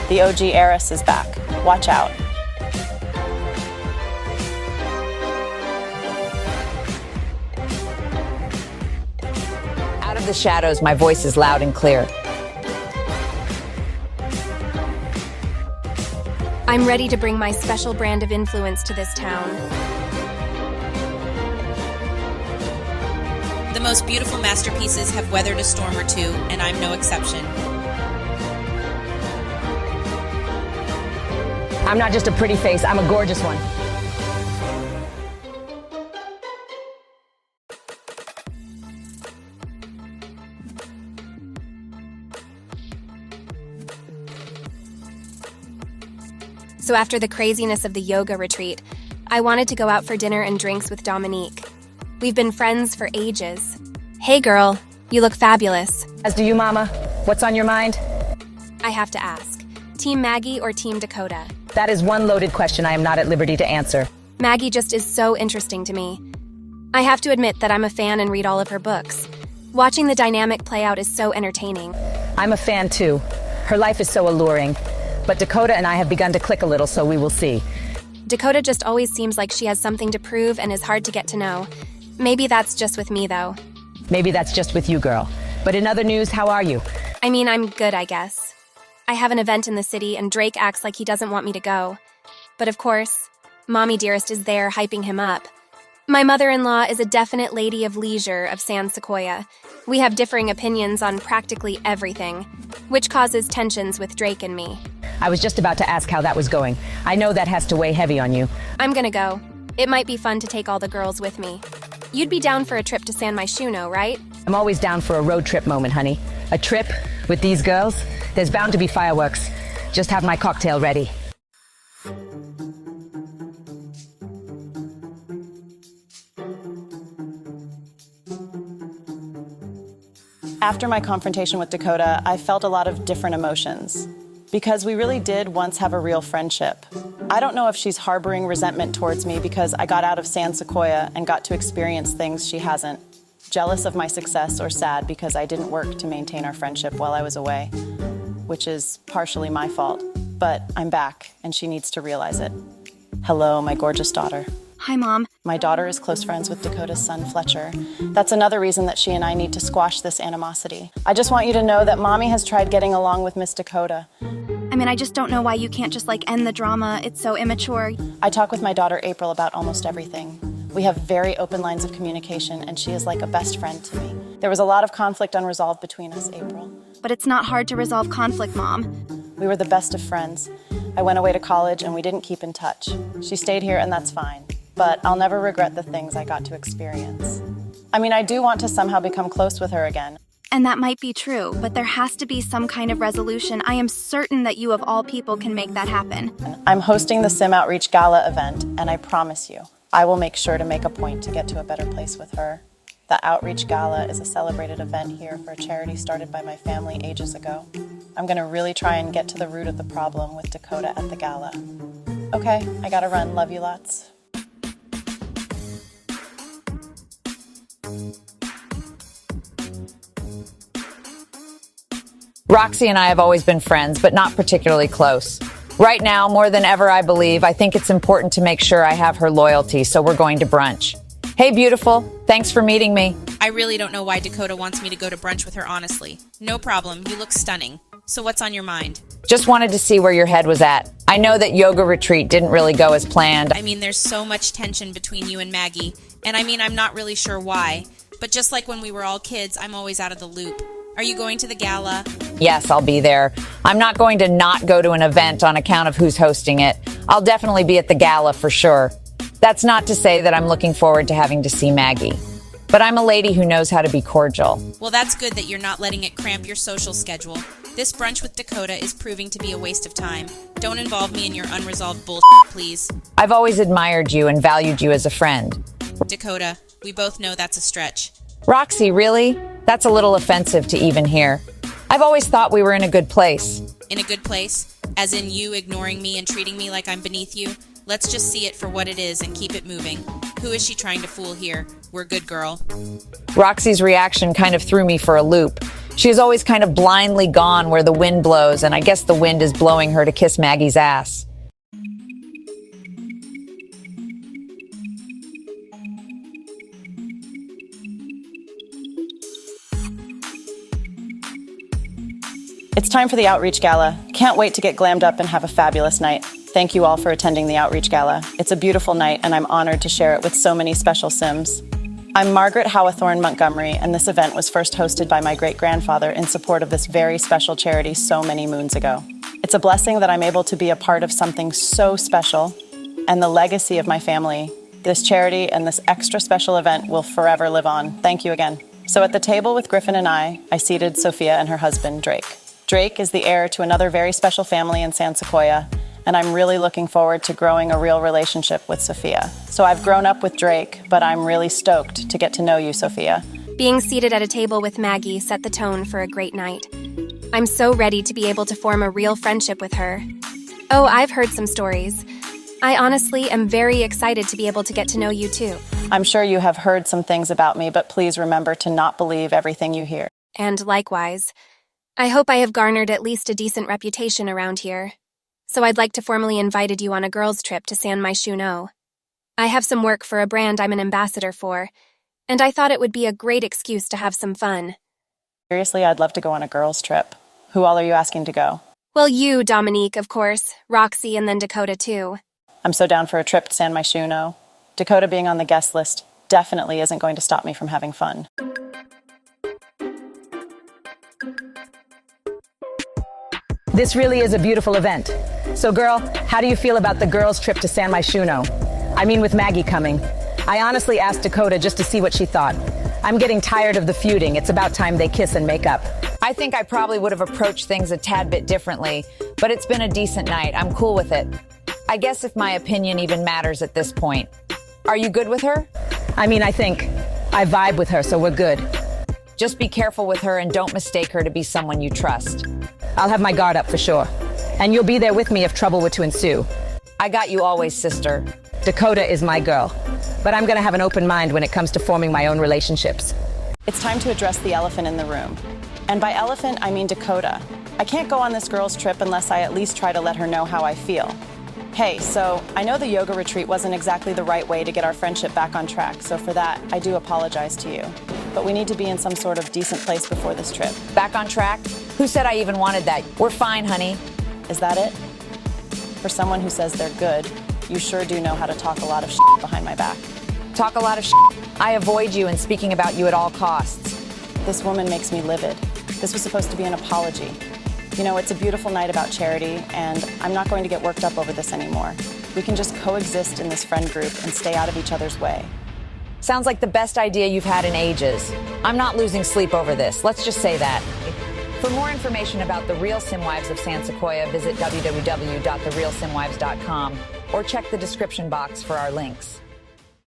The OG heiress is back. Watch out. Out of the shadows, my voice is loud and clear. I'm ready to bring my special brand of influence to this town. The most beautiful masterpieces have weathered a storm or two, and I'm no exception. I'm not just a pretty face, I'm a gorgeous one. So after the craziness of the yoga retreat, I wanted to go out for dinner and drinks with Dominique. We've been friends for ages. Hey girl, you look fabulous. As do you, Mama. What's on your mind? I have to ask, Team Maggie or Team Dakota? That is one loaded question I am not at liberty to answer. Maggie just is so interesting to me. I have to admit that I'm a fan and read all of her books. Watching the dynamic play out is so entertaining. I'm a fan too. Her life is so alluring. But Dakota and I have begun to click a little, so we will see. Dakota just always seems like she has something to prove and is hard to get to know. Maybe that's just with me, though. Maybe that's just with you, girl. But in other news, how are you? I mean, I'm good, I guess. I have an event in the city, and Drake acts like he doesn't want me to go. But of course, Mommy Dearest is there hyping him up. My mother-in-law is a definite lady of leisure of San Sequoia. We have differing opinions on practically everything, which causes tensions with Drake and me. I was just about to ask how that was going. I know that has to weigh heavy on you. I'm gonna go. It might be fun to take all the girls with me. You'd be down for a trip to San Myshuno, right? I'm always down for a road trip moment, honey. A trip with these girls? There's bound to be fireworks. Just have my cocktail ready. After my confrontation with Dakota, I felt a lot of different emotions. Because we really did once have a real friendship. I don't know if she's harboring resentment towards me because I got out of San Sequoia and got to experience things she hasn't. Jealous of my success or sad because I didn't work to maintain our friendship while I was away, which is partially my fault. But I'm back and she needs to realize it. Hello, my gorgeous daughter. Hi, Mom. My daughter is close friends with Dakota's son, Fletcher. That's another reason that she and I need to squash this animosity. I just want you to know that Mommy has tried getting along with Miss Dakota. I mean, I just don't know why you can't just, end the drama. It's so immature. I talk with my daughter, April, about almost everything. We have very open lines of communication, and she is like a best friend to me. There was a lot of conflict unresolved between us, April. But it's not hard to resolve conflict, Mom. We were the best of friends. I went away to college, and we didn't keep in touch. She stayed here, and that's fine. But I'll never regret the things I got to experience. I mean, I do want to somehow become close with her again. And that might be true, but there has to be some kind of resolution. I am certain that you of all people can make that happen. I'm hosting the Sim Outreach Gala event, and I promise you, I will make sure to make a point to get to a better place with her. The Outreach Gala is a celebrated event here for a charity started by my family ages ago. I'm gonna really try and get to the root of the problem with Dakota at the gala. Okay, I gotta run. Love you lots. Roxy and I have always been friends, but not particularly close. Right now, more than ever, I believe, I think it's important to make sure I have her loyalty, so we're going to brunch. Hey, beautiful. Thanks for meeting me. I really don't know why Dakota wants me to go to brunch with her, honestly. No problem, you look stunning. So what's on your mind? Just wanted to see where your head was at. I know that yoga retreat didn't really go as planned. I mean, there's so much tension between you and Maggie, and I mean, I'm not really sure why. But just like when we were all kids, I'm always out of the loop. Are you going to the gala? Yes, I'll be there. I'm not going to not go to an event on account of who's hosting it. I'll definitely be at the gala for sure. That's not to say that I'm looking forward to having to see Maggie. But I'm a lady who knows how to be cordial. Well, that's good that you're not letting it cramp your social schedule. This brunch with Dakota is proving to be a waste of time. Don't involve me in your unresolved bullshit, please. I've always admired you and valued you as a friend. Dakota, we both know that's a stretch. Roxy, really? That's a little offensive to even hear. I've always thought we were in a good place. In a good place? As in you ignoring me and treating me like I'm beneath you? Let's just see it for what it is and keep it moving. Who is she trying to fool here? We're good, girl. Roxy's reaction kind of threw me for a loop. She is always kind of blindly gone where the wind blows, and I guess the wind is blowing her to kiss Maggie's ass. It's time for the Outreach Gala. Can't wait to get glammed up and have a fabulous night. Thank you all for attending the Outreach Gala. It's a beautiful night, and I'm honored to share it with so many special Sims. I'm Margaret Howithorne Montgomery, and this event was first hosted by my great-grandfather in support of this very special charity so many moons ago. It's a blessing that I'm able to be a part of something so special, and the legacy of my family. This charity and this extra special event will forever live on. Thank you again. So at the table with Griffin and I seated Sophia and her husband, Drake. Drake is the heir to another very special family in San Sequoia, and I'm really looking forward to growing a real relationship with Sophia. So I've grown up with Drake, but I'm really stoked to get to know you, Sophia. Being seated at a table with Maggie set the tone for a great night. I'm so ready to be able to form a real friendship with her. Oh, I've heard some stories. I honestly am very excited to be able to get to know you too. I'm sure you have heard some things about me, but please remember to not believe everything you hear. And likewise. I hope I have garnered at least a decent reputation around here. So I'd like to formally invite you on a girls' trip to S1E2. I have some work for a brand I'm an ambassador for, and I thought it would be a great excuse to have some fun. Seriously, I'd love to go on a girls' trip. Who all are you asking to go? Well, you, Dominique, of course, Roxy, and then Dakota, too. I'm so down for a trip to S1E2. Dakota being on the guest list definitely isn't going to stop me from having fun. This really is a beautiful event. So girl, how do you feel about the girls' trip to S1E2? I mean, with Maggie coming. I honestly asked Dakota just to see what she thought. I'm getting tired of the feuding. It's about time they kiss and make up. I think I probably would have approached things a tad bit differently, but it's been a decent night. I'm cool with it. I guess if my opinion even matters at this point. Are you good with her? I mean, I think I vibe with her, so we're good. Just be careful with her and don't mistake her to be someone you trust. I'll have my guard up for sure. And you'll be there with me if trouble were to ensue. I got you always, sister. Dakota is my girl. But I'm gonna have an open mind when it comes to forming my own relationships. It's time to address the elephant in the room. And by elephant, I mean Dakota. I can't go on this girls' trip unless I at least try to let her know how I feel. Hey, so I know the yoga retreat wasn't exactly the right way to get our friendship back on track, so for that, I do apologize to you. But we need to be in some sort of decent place before this trip. Back on track? Who said I even wanted that? We're fine, honey. Is that it? For someone who says they're good, you sure do know how to talk a lot of shit behind my back. Talk a lot of shit. I avoid you and speaking about you at all costs. This woman makes me livid. This was supposed to be an apology. You know, it's a beautiful night about charity, and I'm not going to get worked up over this anymore. We can just coexist in this friend group and stay out of each other's way. Sounds like the best idea you've had in ages. I'm not losing sleep over this. Let's just say that. For more information about the real Simwives of San Sequoia, visit www.therealsimwives.com or check the description box for our links.